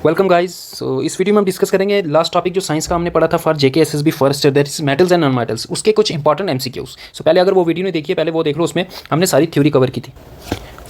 Welcome guys. सो इस video में हम डिस्कस करेंगे लास्ट टॉपिक जो साइंस का हमने पढ़ा था for JK SSB first, that is metals and non metals, उसके कुछ इंपॉर्टेंट एमसीक्यूज। सो पहले अगर वो वीडियो नहीं देखिए, पहले वो देख लो, उसमें हमने सारी थ्योरी कवर की थी।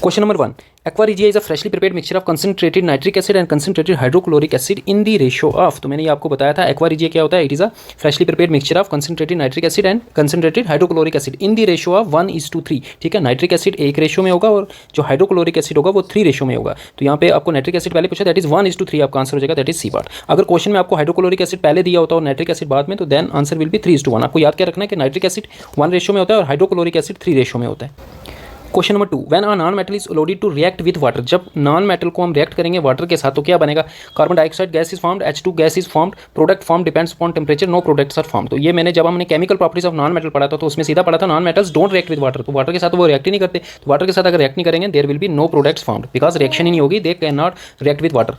Question number 1, aqua regia is a freshly prepared mixture of concentrated nitric acid and concentrated hydrochloric acid in the ratio of. तो मैंने ये आपको बताया था एक्वा रिजिया क्या होता है। It is a freshly prepared mixture of concentrated nitric acid and concentrated hydrochloric acid in the ratio of 1:3। ठीक है, नाइट्रिक एसिड 1 रेशियो में होगा और जो हाइड्रोक्लोरिक एसिड होगा वो 3 रेशियो में होगा। तो यहाँ पे आपको नाइट्रिक एसिड पहले पूछा, दैट इज 1:3 आपका आंसर हो जाएगा, दैट इज सी पार्ट। अगर क्वेश्चन में आपको हाइड्रोक्लोरिक एसिड पहले दिया होता और नाइट्रिक एसिड बाद में, तो देन आंसर विल बी 3:1। आपको याद क्या रखना है कि नाइट्रिक एसिड 1 रेशियो में होता है और हाइड्रोक्लोरिक एसिड 3 रेशियो में होता है। Question number 2, when a non metal is loaded to react with water. जब नॉन मेटल को हम रिएक्ट करेंगे वाटर के साथ तो क्या बनेगा? Carbon dioxide gas is formed, H2 gas is formed, product form depends upon temperature, no products are formed. तो ये मैंने जब हमने chemical properties of non metal पढ़ा था तो उसमें सीधा पढ़ा था non metals don't react with water. तो वाटर के साथ वो रिएक्ट ही नहीं करते, तो वाटर के साथ अगर रिएक्ट नहीं करेंगे there will be no products formed because reaction ही नहीं होगी, they can not react with water.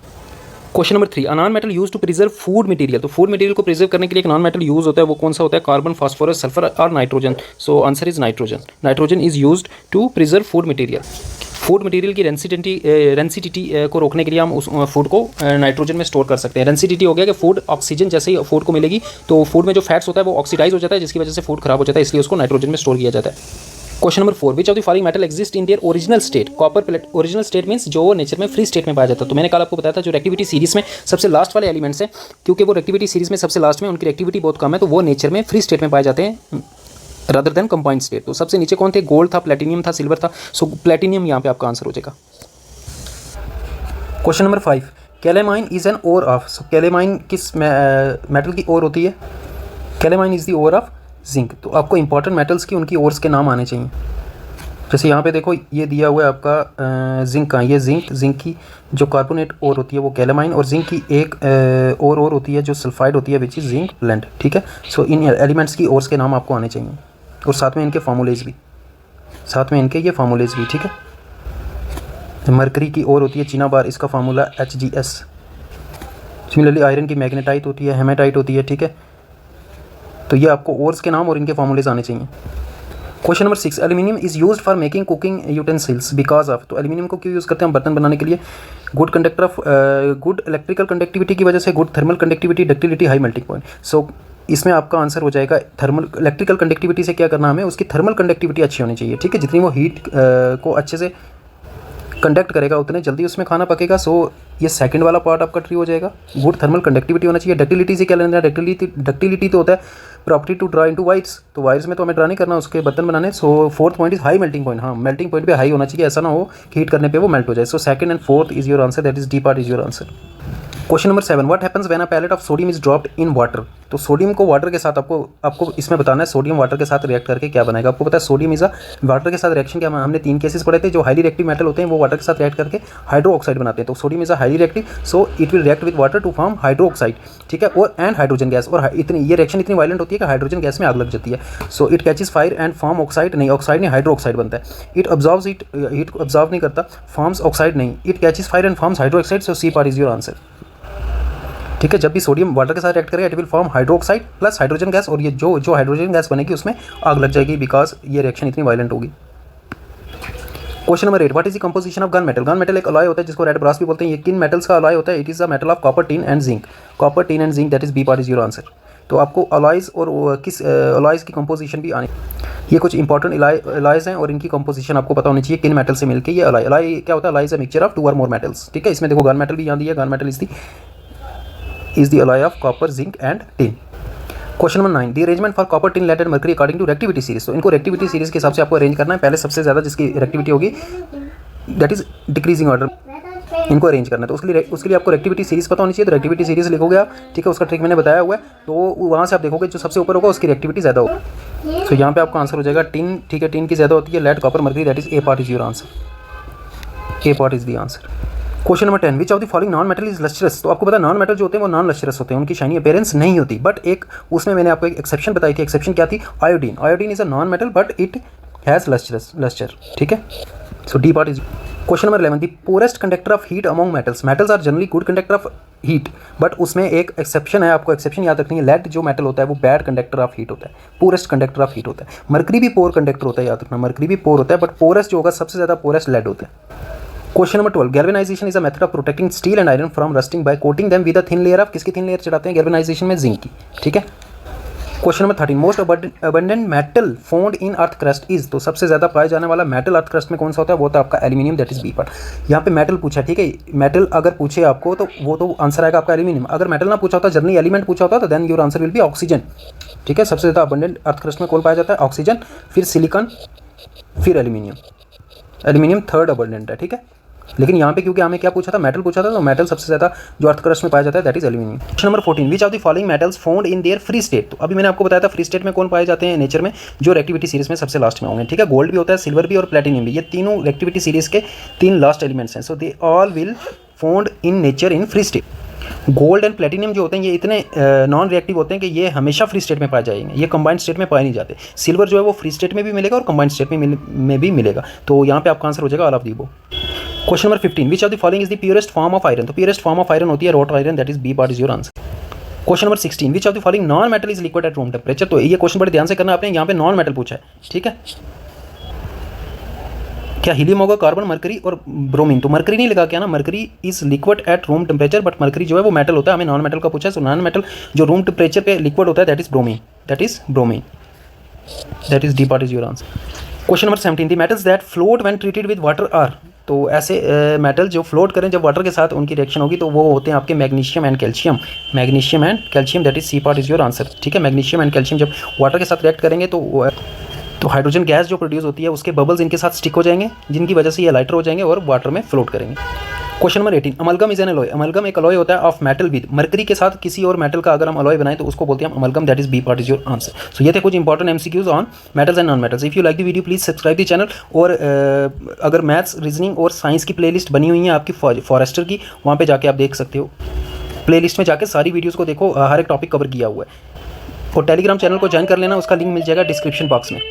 Question number 3, non metal use to preserve food material. तो फूड मटेरियल को प्रिजर्व करने के लिए एक नॉन मेटल यूज होता है, वो कौन सा होता है? कार्बन, फास्फोरस, सल्फर और nitrogen. So answer is nitrogen. Nitrogen is used to preserve food material. Food material की रेंसिडिटी को रोकने के लिए हम उस फूड को नाइट्रोजन में स्टोर कर सकते हैं। रेंसिडिटी हो गया कि फूड ऑक्सीजन जैसे ही फूड को मिलेगी तो फूड में जो फैट्स होता है वो ऑक्सीडाइज हो जाता है, जिसकी वजह से फूड खराब हो जाता है, इसलिए उसको नाइट्रोजन में स्टोर किया जाता है। Question number 4, which of the following metal exist in their original state. Copper plate, original state means जो नेचर में फ्री स्टेट में पाया जाता है। तो मैंने कल आपको बताया था जो रिएक्टिविटी सीरीज में सबसे लास्ट वाले एलिमेंट्स हैं, क्योंकि वो रिएक्टिविटी सीरीज में सबसे लास्ट में उनकी रिएक्टिविटी बहुत कम है, तो वो नेचर में फ्री स्टेट में पाए जाते हैं रादर देन कंबाइंड स्टेट। तो सबसे नीचे कौन थे? गोल्ड था, प्लेटिनियम था, सिल्वर था। सो प्लेटिनियम यहाँ पे आपका आंसर हो जाएगा। Question number 5, calamine is an ore of. So calamine किस मेटल की ओर होती है? Calamine is the ore of zinc. तो आपको इंपॉर्टेंट मेटल्स की उनकी ओर्स के नाम आने चाहिए। जैसे यहाँ पे देखो ये दिया हुआ है आपका जिंक का, ये जिंक की जो कार्बोनेट ओर होती है वो कैलेमाइन, और जिंक की एक और होती है जो सल्फाइड होती है विच इज जिंक ब्लेंड। ठीक है, सो इन एलिमेंट्स की ओर्स के नाम आपको आने चाहिए और साथ में इनके फार्मूलेज भी, ये फार्मूलेज भी। ठीक है, मरकरी की ओर होती है चीनाबार, इसका फार्मूला HgS। सिमिलरली आयरन की मैग्नेटाइट होती है, हेमेटाइट होती है। ठीक है, तो ये आपको ओर्स के नाम और इनके फार्मूलेज आने चाहिए। Question number 6, aluminium is used for making cooking utensils because of. तो एल्यूमिनियम को क्यों यूज़ करते हैं हम बर्तन बनाने के लिए? Good conductor of, good electrical conductivity की वजह से, good thermal conductivity, ductility, high melting point. So इसमें आपका आंसर हो जाएगा थर्मल। इलेक्ट्रिकल कंडक्टिविटी से क्या करना हमें? उसकी थर्मल कंडक्टिविटी अच्छी होनी चाहिए। ठीक है, जितनी वो हीट को अच्छे से कंडक्ट करेगा उतने जल्दी उसमें खाना पकेगा। सो ये सेकंड वाला पार्ट आपका ट्री हो जाएगा। गुड थर्मल कंडक्टिविटी होना चाहिए। डक्टिलिटी से क्या लेना है? डक्टिलिटी तो होता है property to draw into wires, तो वायर्स में तो हमें ड्रा नहीं करना, उसके बर्तन बनाने। So fourth point is high melting point. हाँ, मेल्टिंग पॉइंट पे हाई होना चाहिए, ऐसा ना हो कि हीट करने पे वो मेल्ट हो जाए। So second and fourth is your answer, that is D part is your answer. Question number 7, what happens when a pellet of sodium is dropped in water. तो सोडियम को वाटर के साथ आपको इसमें बताना है सोडियम वाटर के साथ रिएक्ट करके क्या बनेगा। आपको पता है सोडियम इज अ वाटर के साथ रिएक्शन क्या, हमने 3 केसेस पढ़े थे। जो हाईली रिएक्टिव मेटल होते हैं वो वाटर के साथ रिएक्ट करके हाइड्रो ऑक्साइड बनाते हैं। तो sodium is a highly reactive, so it will react with water to form hydroxide. ठीक है, और एंड हाइड्रोजन गैस, और ये रिएक्शन इतनी वायलेंट होती है कि हाइड्रोजन गैस में आग लग जाती है। So it catches fire and form oxide, नहीं ऑक्साइड नहीं हाइड्रो ऑक्साइड बनता है। इट ऑब्जॉर्व्स इट, हीट को ऑब्जॉर्व नहीं करता, फॉर्म्स ऑक्साइड नहीं, it catches fire and forms hydroxide. So C part is your answer. ठीक है, जब भी सोडियम वाटर के साथ रिएक्ट करेगा it will form hydroxide plus hydrogen gas, और ये जो हाइड्रोजन गैस बनेगी उसमें आग लग जाएगी बिकॉज ये रिएक्शन इतनी वायलेंट होगी। Question number 8, what is the composition of gun metal. Gun metal एक अलॉय होता है जिसको रेड ब्रास भी बोलते हैं। ये किन मेटल्स का अलॉय होता है? It is the metal of copper, tin and zinc. Copper, tin and zinc, that is B part is your answer. तो आपको अलॉयज और किस अलॉयज की कंपोजिशन भी आनी, ये कुछ इंपॉर्टेंट अलॉयज हैं और इनकी कंपोजिशन आपको पता होनी चाहिए किन मेटल से मिलकर ये अलॉय क्या होता है। Alloy is a mixture of 2 और मोर मेटल्स। ठीक है, इसमें देखो गन मेटल भी यहाँ दिया, gun metal is the alloy of copper, zinc and tin. Question number 9, the arrangement for copper, tin, lead and mercury according to reactivity series. तो इनको reactivity series के हिसाब से आपको अरेंज करना है। पहले सबसे ज़्यादा जिसकी reactivity होगी that is decreasing order, इनको अरेंज करना है। तो उसके लिए आपको reactivity series पता होनी चाहिए। तो reactivity series लिखोगे आप, ठीक है, उसका ट्रिक मैंने बताया हुआ है। तो वहाँ से आप देखोगे जो सबसे ऊपर होगा उसकी reactivity ज़्यादा होगी। तो यहाँ पे आपका आंसर हो जाएगा टिन। ठीक है, टिन की ज़्यादा होती है, lead, copper, mercury, that is A part is your answer. A part is the answer. Question number 10, which of the following non metal is lustrous. तो आपको पता है नॉन मेटल जो होते हैं वो नॉन लस्ट्रस होते हैं, उनकी शाइनी अपीयरेंस नहीं होती। बट एक उसमें मैंने आपको एक एक्सेप्शन बताई थी। एक्सेप्शन क्या थी? Iodine. Iodine is a non metal but it has lustre. ठीक है, so D part is. Question number 11, the poorest conductor of heat among metals. Metals are generally good conductor of heat, but उसमें एक exception है, आपको exception याद रखनी है। Lead जो मेटल होता है वो बैड कंडक्टर ऑफ हीट होता है, पोरेस्ट कंडक्टर ऑफ हीट होता है। मरकरी भी पोर कंडक्टर होता है, याद रखना, मरकरी भी पोर होता है, बट पोरेस्ट जो होगा सबसे ज़्यादा पोरेस्ट लेड होता है। Question number 12, galvanisation is a method of protecting steel and iron from rusting by coating them with a thin layer of, किसकी थिन लेयर चढ़ाते हैं गैल्वेनाइजेशन में, जिंक की, ठीक है। Question number 13, most abundant metal found in earth crust is, तो सबसे ज़्यादा पाया जाने वाला मेटल अर्थ क्रस्ट में कौन सा होता है, वो होता है आपका aluminium, that is B part. यहाँ पे मेटल पूछा, ठीक है, मेटल अगर पूछे आपको तो वो तो आंसर आएगा आपका एल्यूमिनियम। अगर मेटल ना पूछा होता, जनरली एलिमेंट पूछा होता, तो then your answer will be oxygen, ठीक है। सबसे ज़्यादा अबंडेंट अर्थ क्रस्ट में कौन पाया जाता है, ऑक्सीजन, फिर सिलिकॉन, फिर एल्यूमिनियम। एल्यूमिनियम थर्ड अबंडेंट है, ठीक है। लेकिन यहाँ पे क्योंकि हमें क्या पूछा था, मेटल पूछा था, तो मेटल सबसे ज़्यादा जो अर्थ क्रस्ट में पाया जाता है that is aluminium. Question number 14, which of the following metals found in their free state, तो अभी मैंने आपको बताया था फ्री स्टेट में कौन पाए जाते हैं नेचर में, जो एक्टिविटी सीरीज में सबसे लास्ट में होंगे, ठीक है। गोल्ड भी होता है, सिल्वर भी और प्लेटिनियम भी, ये तीनों एक्टिविटी सीरीज के 3 लास्ट एलिमेंट्स हैं। So they all will found in nature in free state. Gold and platinum जो होते हैं ये इतने नॉन रिएक्टिव होते हैं कि ये हमेशा फ्री स्टेट में पाए जाएंगे, ये कंबाइंड स्टेट में पाए नहीं जाते। सिल्वर जो है वो फ्री स्टेट में भी मिलेगा और कंबाइंड स्टेट में भी मिलेगा, तो यहाँ पे आपका आंसर हो जाएगा all of the above. Question number 15, which of the following is the purest form of iron, तो प्योरेस्ट फॉर्म ऑफ आयरन होती है wrought iron, that is B part is your answer. Question number 16, which of the following non metal is liquid at room temperature, तो ये question बड़े ध्यान से करना आपने, यहाँ पे नॉन मेटल पूछा है, ठीक है। क्या हीलियम होगा, कार्बन, मरकरी और ब्रोमीन, तो मरकरी नहीं लगा क्या ना, mercury is liquid at room temperature, but mercury जो है वो मेटल होता है, हमें नॉन मेटल का पूछा है। सो नॉन मेटल जो रूम टेम्परेचर पे लिक्विड होता है that is bromine, that is bromine, that is D part is your answer. Question number 17, the metals that float when treated with water are, तो ऐसे metal जो float करें जब water के साथ उनकी रिएक्शन होगी तो वो होते हैं आपके magnesium and calcium, magnesium and calcium, that is C part is your answer, ठीक है। मैग्नीशियम एंड कैल्शियम जब वाटर के साथ रिएक्ट करेंगे तो हाइड्रोजन गैस जो प्रोड्यूस होती है उसके बबल्स इनके साथ स्टिक हो जाएंगे, जिनकी वजह से ये लाइटर हो जाएंगे और वाटर में फ्लोट करेंगे। Question number 18, amalgam is an alloy, amalgam एक अलॉय होता है ऑफ मेटल विद, मरकरी के साथ किसी और मेटल का अगर हम अलॉय बनाएं तो उसको बोलते हैं amalgam, that is B part is your answer. So ये थे कुछ important MCQs on metals and non metals. If you like the video please subscribe the channel, और अगर मैथ्स, रीजनिंग और साइंस की प्लेलिस्ट बनी हुई है आपकी फॉरेस्टर की, वहाँ पे जाके आप देख सकते हो, प्लेलिस्ट में जाके सारी वीडियोज़ को देखो, हर एक टॉपिक कवर किया हुआ है। और टेलीग्राम चैनल को ज्वाइन कर लेना, उसका लिंक मिल जाएगा डिस्क्रिप्शन बॉक्स में।